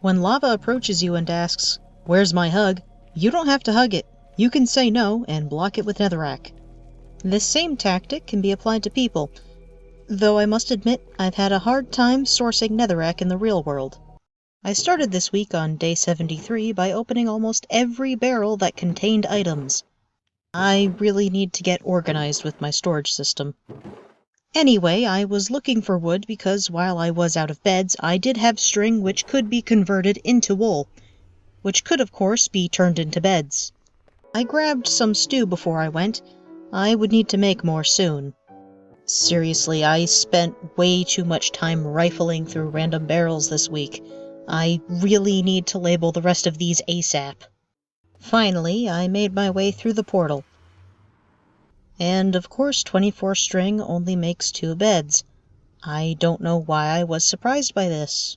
When lava approaches you and asks, "Where's my hug?" you don't have to hug it. You can say no and block it with netherrack. This same tactic can be applied to people, though I must admit I've had a hard time sourcing netherrack in the real world. I started this week on day 73 by opening almost every barrel that contained items. I really need to get organized with my storage system. Anyway, I was looking for wood because while I was out of beds, I did have string which could be converted into wool, which could of course be turned into beds. I grabbed some stew before I went. I would need to make more soon. Seriously, I spent way too much time rifling through random barrels this week. I really need to label the rest of these ASAP. Finally, I made my way through the portal. And of course 24 string only makes 2 beds. I don't know why I was surprised by this.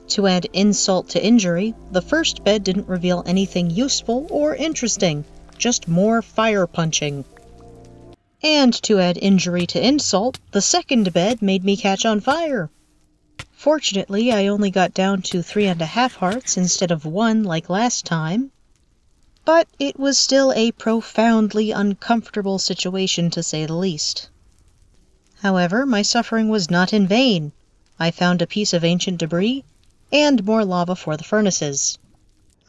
To add insult to injury, the first bed didn't reveal anything useful or interesting, just more fire punching. And to add injury to insult, the second bed made me catch on fire. Fortunately, I only got down to 3.5 hearts instead of 1 like last time. But it was still a profoundly uncomfortable situation to say the least. However, my suffering was not in vain. I found a piece of ancient debris, and more lava for the furnaces.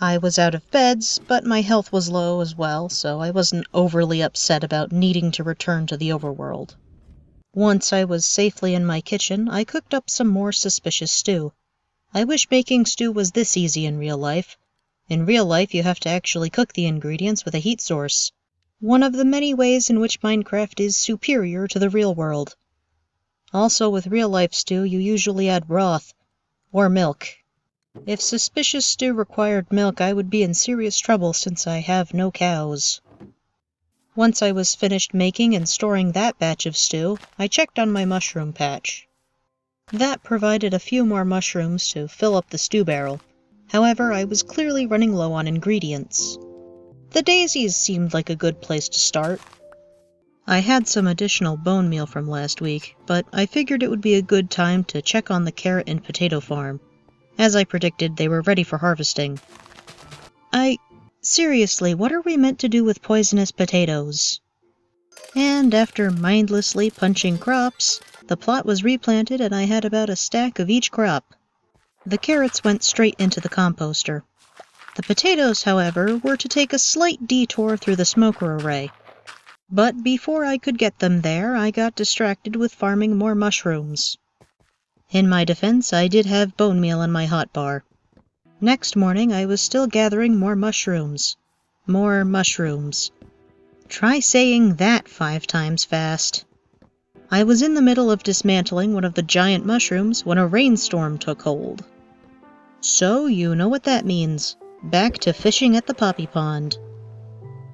I was out of beds, but my health was low as well, so I wasn't overly upset about needing to return to the overworld. Once I was safely in my kitchen, I cooked up some more suspicious stew. I wish making stew was this easy in real life. In real life, you have to actually cook the ingredients with a heat source. One of the many ways in which Minecraft is superior to the real world. Also, with real-life stew, you usually add broth, or milk. If suspicious stew required milk, I would be in serious trouble since I have no cows. Once I was finished making and storing that batch of stew, I checked on my mushroom patch. That provided a few more mushrooms to fill up the stew barrel. However, I was clearly running low on ingredients. The daisies seemed like a good place to start. I had some additional bone meal from last week, but I figured it would be a good time to check on the carrot and potato farm. As I predicted, they were ready for harvesting. Seriously, what are we meant to do with poisonous potatoes? And after mindlessly punching crops, the plot was replanted and I had about a stack of each crop. The carrots went straight into the composter. The potatoes, however, were to take a slight detour through the smoker array. But before I could get them there, I got distracted with farming more mushrooms. In my defense, I did have bone meal in my hotbar. Next morning, I was still gathering more mushrooms. More mushrooms. Try saying that 5 times fast. I was in the middle of dismantling one of the giant mushrooms when a rainstorm took hold. So, you know what that means. Back to fishing at the poppy pond.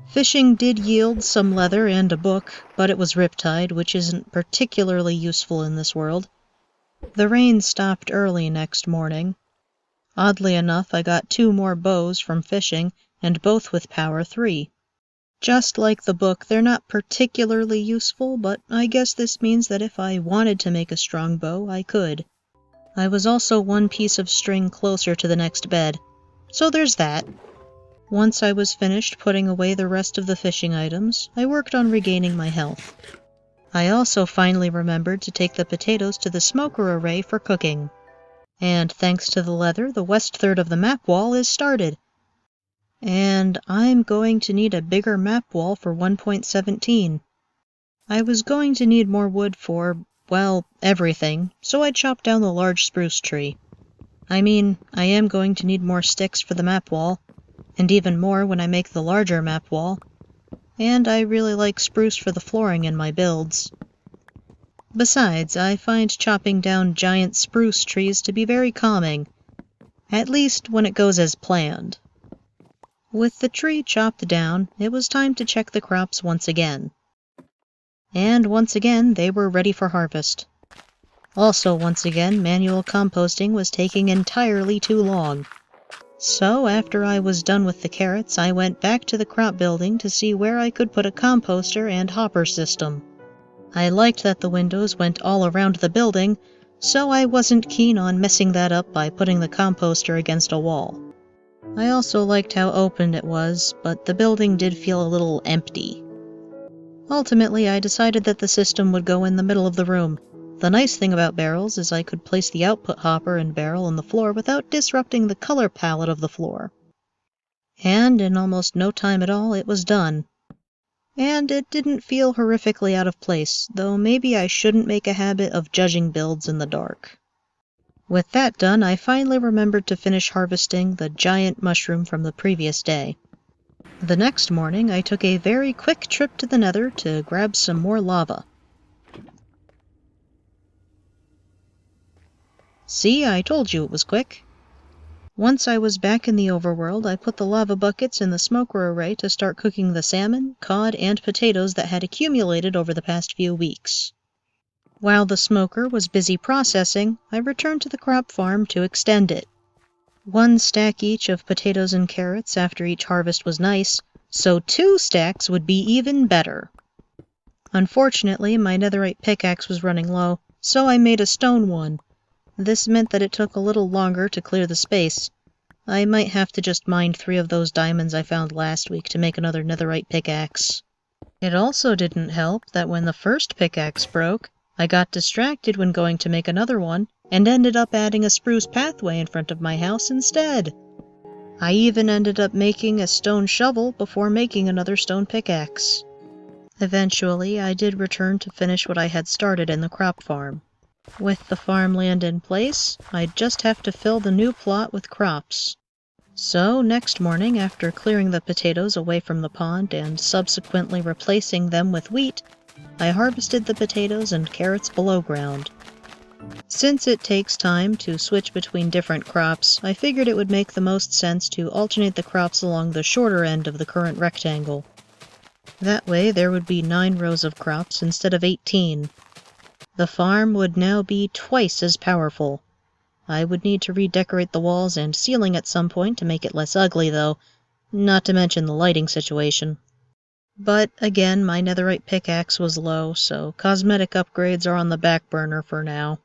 Fishing did yield some leather and a book, but it was riptide, which isn't particularly useful in this world. The rain stopped early next morning. Oddly enough, I got 2 more bows from fishing, and both with power 3. Just like the book, they're not particularly useful, but I guess this means that if I wanted to make a strong bow, I could. I was also 1 piece of string closer to the next bed, so there's that. Once I was finished putting away the rest of the fishing items, I worked on regaining my health. I also finally remembered to take the potatoes to the smoker array for cooking. And thanks to the leather, the west third of the map wall is started. And I'm going to need a bigger map wall for 1.17. I was going to need more wood for, well, everything, so I chopped down the large spruce tree. I mean, I am going to need more sticks for the map wall, and even more when I make the larger map wall. And I really like spruce for the flooring in my builds. Besides, I find chopping down giant spruce trees to be very calming, at least when it goes as planned. With the tree chopped down, it was time to check the crops once again. And once again, they were ready for harvest. Also, once again, manual composting was taking entirely too long. So, after I was done with the carrots, I went back to the crop building to see where I could put a composter and hopper system. I liked that the windows went all around the building, so I wasn't keen on messing that up by putting the composter against a wall. I also liked how open it was, but the building did feel a little empty. Ultimately, I decided that the system would go in the middle of the room. The nice thing about barrels is I could place the output hopper and barrel on the floor without disrupting the color palette of the floor. And in almost no time at all, it was done. And it didn't feel horrifically out of place, though maybe I shouldn't make a habit of judging builds in the dark. With that done, I finally remembered to finish harvesting the giant mushroom from the previous day. The next morning, I took a very quick trip to the Nether to grab some more lava. See, I told you it was quick. Once I was back in the overworld, I put the lava buckets in the smoker array to start cooking the salmon, cod, and potatoes that had accumulated over the past few weeks. While the smoker was busy processing, I returned to the crop farm to extend it. 1 stack each of potatoes and carrots after each harvest was nice, so 2 stacks would be even better. Unfortunately, my netherite pickaxe was running low, so I made a stone one. This meant that it took a little longer to clear the space. I might have to just mine 3 of those diamonds I found last week to make another netherite pickaxe. It also didn't help that when the first pickaxe broke, I got distracted when going to make another one, and ended up adding a spruce pathway in front of my house instead. I even ended up making a stone shovel before making another stone pickaxe. Eventually, I did return to finish what I had started in the crop farm. With the farmland in place, I'd just have to fill the new plot with crops. So, next morning, after clearing the potatoes away from the pond and subsequently replacing them with wheat, I harvested the potatoes and carrots below ground. Since it takes time to switch between different crops, I figured it would make the most sense to alternate the crops along the shorter end of the current rectangle. That way there would be 9 rows of crops instead of 18. The farm would now be twice as powerful. I would need to redecorate the walls and ceiling at some point to make it less ugly, though, not to mention the lighting situation. But again, my netherite pickaxe was low, so cosmetic upgrades are on the back burner for now.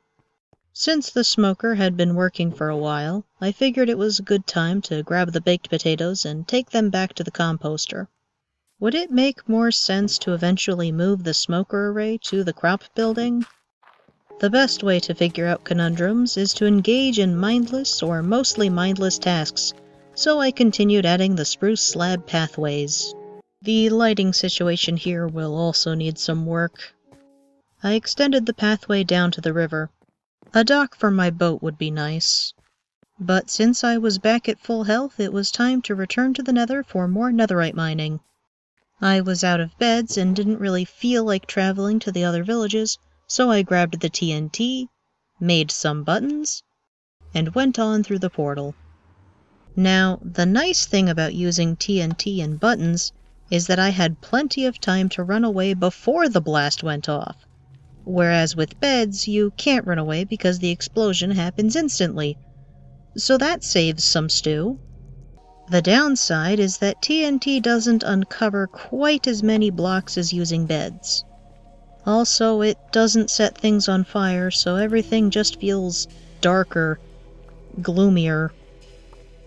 Since the smoker had been working for a while, I figured it was a good time to grab the baked potatoes and take them back to the composter. Would it make more sense to eventually move the smoker array to the crop building? The best way to figure out conundrums is to engage in mindless or mostly mindless tasks, so I continued adding the spruce slab pathways. The lighting situation here will also need some work. I extended the pathway down to the river. A dock for my boat would be nice. But since I was back at full health, it was time to return to the Nether for more netherite mining. I was out of beds and didn't really feel like traveling to the other villages, so I grabbed the TNT, made some buttons, and went on through the portal. Now, the nice thing about using TNT and buttons is that I had plenty of time to run away before the blast went off, whereas with beds, you can't run away because the explosion happens instantly. So that saves some stew. The downside is that TNT doesn't uncover quite as many blocks as using beds. Also, it doesn't set things on fire, so everything just feels darker, gloomier.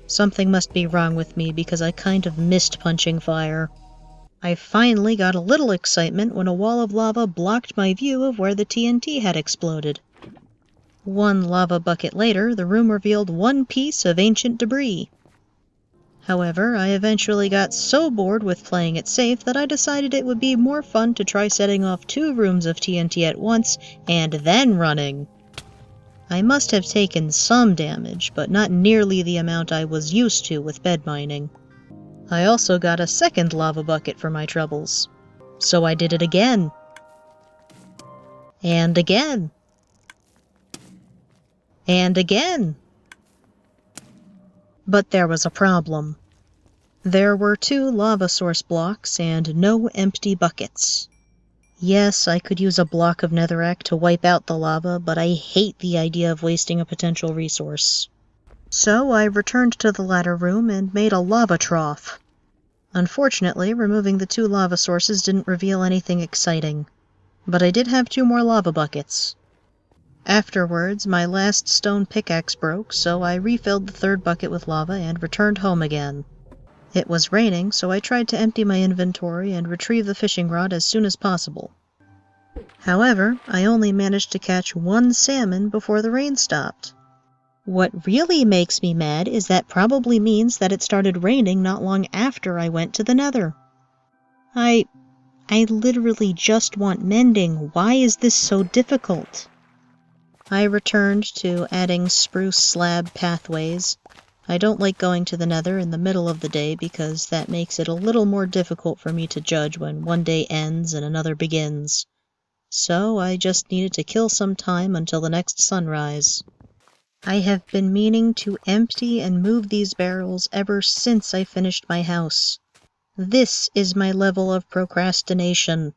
Something must be wrong with me because I kind of missed punching fire. I finally got a little excitement when a wall of lava blocked my view of where the TNT had exploded. 1 lava bucket later, the room revealed 1 piece of ancient debris. However, I eventually got so bored with playing it safe that I decided it would be more fun to try setting off 2 rooms of TNT at once and then running. I must have taken some damage, but not nearly the amount I was used to with bed mining. I also got a 2nd lava bucket for my troubles. So I did it again. And again. And again. But there was a problem. There were 2 lava source blocks and no empty buckets. Yes, I could use a block of netherrack to wipe out the lava, but I hate the idea of wasting a potential resource. So I returned to the ladder room and made a lava trough. Unfortunately, removing the 2 lava sources didn't reveal anything exciting, but I did have 2 more lava buckets. Afterwards, my last stone pickaxe broke, so I refilled the third bucket with lava and returned home again. It was raining, so I tried to empty my inventory and retrieve the fishing rod as soon as possible. However, I only managed to catch one salmon before the rain stopped. What really makes me mad is that probably means that it started raining not long after I went to the Nether. I literally just want mending. Why is this so difficult? I returned to adding spruce slab pathways. I don't like going to the Nether in the middle of the day because that makes it a little more difficult for me to judge when one day ends and another begins. So I just needed to kill some time until the next sunrise. I have been meaning to empty and move these barrels ever since I finished my house. This is my level of procrastination.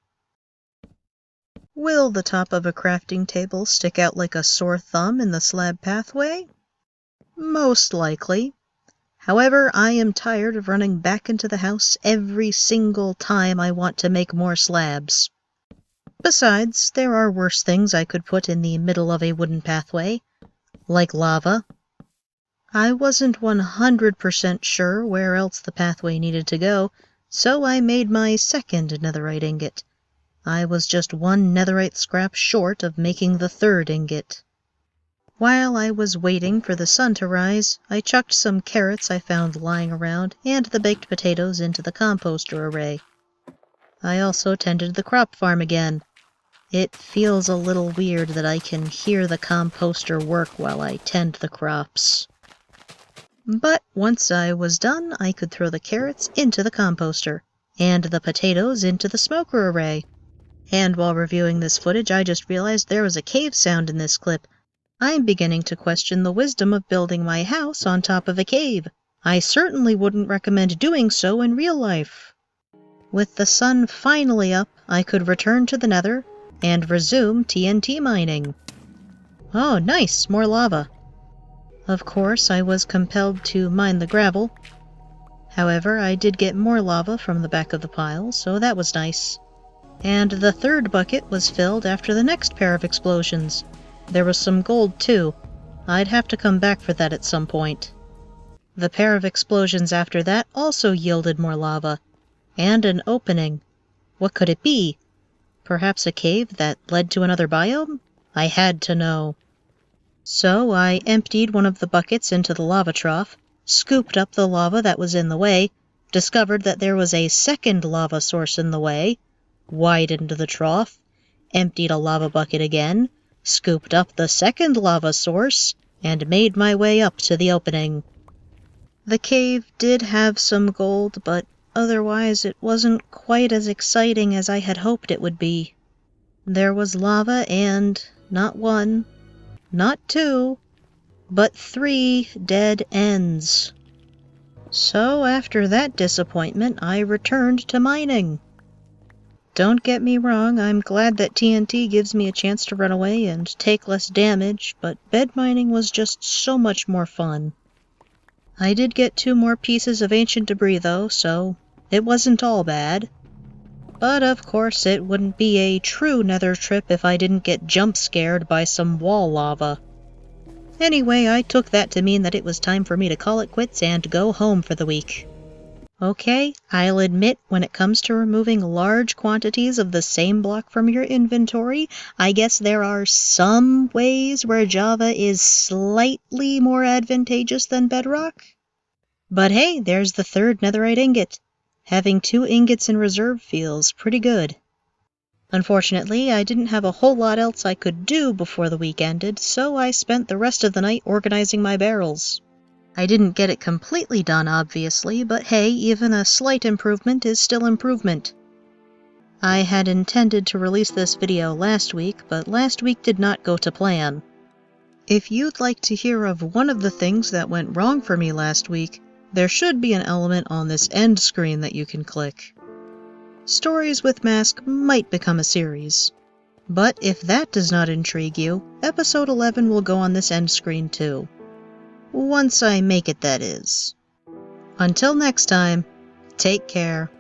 Will the top of a crafting table stick out like a sore thumb in the slab pathway? Most likely. However, I am tired of running back into the house every single time I want to make more slabs. Besides, there are worse things I could put in the middle of a wooden pathway, like lava. I wasn't 100% sure where else the pathway needed to go, so I made my second netherite ingot. I was just one netherite scrap short of making the third ingot. While I was waiting for the sun to rise, I chucked some carrots I found lying around and the baked potatoes into the composter array. I also tended the crop farm again. It feels a little weird that I can hear the composter work while I tend the crops. But once I was done, I could throw the carrots into the composter, and the potatoes into the smoker array. And while reviewing this footage, I just realized there was a cave sound in this clip. I'm beginning to question the wisdom of building my house on top of a cave. I certainly wouldn't recommend doing so in real life. With the sun finally up, I could return to the Nether and resume TNT mining. Oh, nice! More lava. Of course, I was compelled to mine the gravel. However, I did get more lava from the back of the pile, so that was nice. And the third bucket was filled after the next pair of explosions. There was some gold, too. I'd have to come back for that at some point. The pair of explosions after that also yielded more lava. And an opening. What could it be? Perhaps a cave that led to another biome? I had to know. So I emptied one of the buckets into the lava trough, scooped up the lava that was in the way, discovered that there was a second lava source in the way, widened the trough, emptied a lava bucket again, scooped up the second lava source, and made my way up to the opening. The cave did have some gold, but otherwise it wasn't quite as exciting as I had hoped it would be. There was lava and not one, not two, but 3 dead ends. So after that disappointment, I returned to mining. Don't get me wrong, I'm glad that TNT gives me a chance to run away and take less damage, but bed mining was just so much more fun. I did get 2 more pieces of ancient debris though, so it wasn't all bad. But of course it wouldn't be a true Nether trip if I didn't get jump scared by some wall lava. Anyway, I took that to mean that it was time for me to call it quits and go home for the week. Okay, I'll admit when it comes to removing large quantities of the same block from your inventory, I guess there are some ways where Java is slightly more advantageous than Bedrock. But hey, there's the third netherite ingot. Having 2 ingots in reserve feels pretty good. Unfortunately, I didn't have a whole lot else I could do before the week ended, so I spent the rest of the night organizing my barrels. I didn't get it completely done, obviously, but hey, even a slight improvement is still improvement. I had intended to release this video last week, but last week did not go to plan. If you'd like to hear of one of the things that went wrong for me last week, there should be an element on this end screen that you can click. Stories with Mask might become a series. But if that does not intrigue you, episode 11 will go on this end screen too. Once I make it, that is. Until next time, take care.